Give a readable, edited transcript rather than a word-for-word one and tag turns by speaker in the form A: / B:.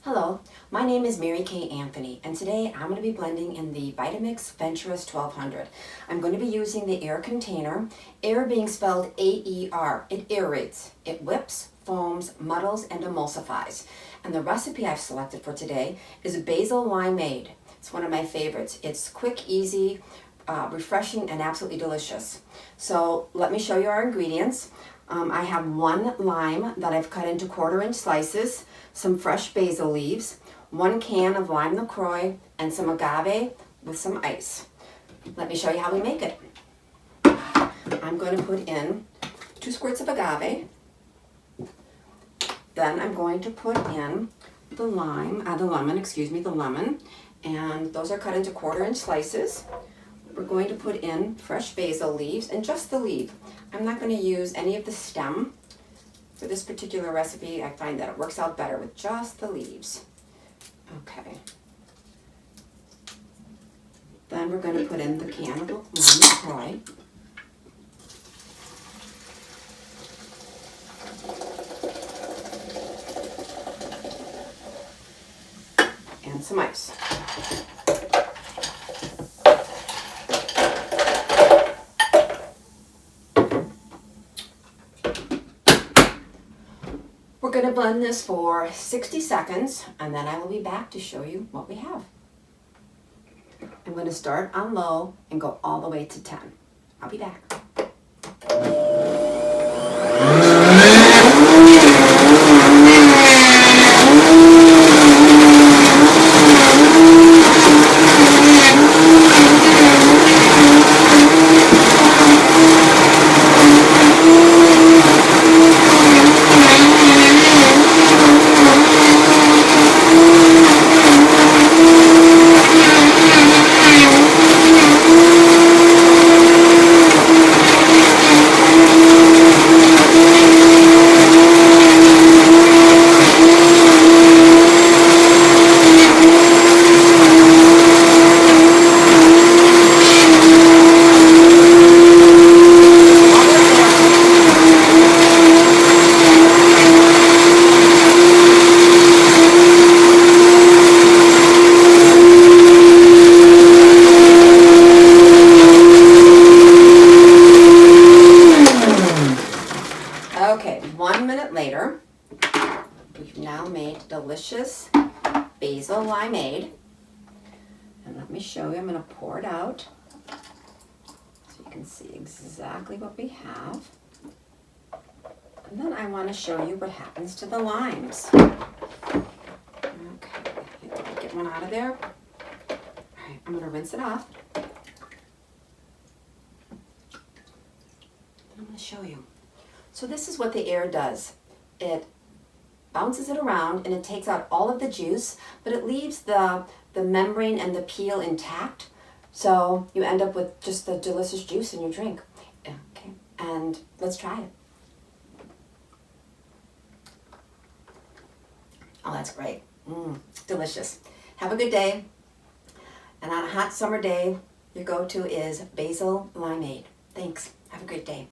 A: Hello, my name is Mary Kay Anthony, and today I'm going to be blending in the Vitamix Venturous 1200. I'm going to be using the Aer container, Aer being spelled A-E-R. It aerates, it whips, foams, muddles, and emulsifies. And the recipe I've selected for today is Basil Limeade. It's one of my favorites. It's quick, easy, refreshing, and absolutely delicious. So let me show you our ingredients. I have one lime that I've cut into 1/4-inch slices, some fresh basil leaves, 1 can of lime LaCroix, and some agave with some ice. Let me show you how we make it. I'm going to put in 2 squirts of agave. Then I'm going to put in the lemon, and those are cut into 1/4-inch slices. We're going to put in fresh basil leaves, and just the leaf. I'm not going to use any of the stem. For this particular recipe, I find that it works out better with just the leaves. Okay. Then we're going to put in the can of lime LaCroix. And some ice. We're going to blend this for 60 seconds, and then I will be back to show you what we have. I'm going to start on low and go all the way to 10. I'll be back. Okay, 1 minute later, we've now made delicious basil limeade. And let me show you, I'm going to pour it out so you can see exactly what we have. And then I want to show you what happens to the limes. Okay, get one out of there. All right, I'm going to rinse it off. I'm going to show you. So this is what the Aer does. It bounces it around and it takes out all of the juice, but it leaves the membrane and the peel intact. So you end up with just the delicious juice in your drink. Okay, and let's try it. Oh, that's great. Delicious. Have a good day. And on a hot summer day, your go-to is Basil Limeade. Thanks. Have a great day.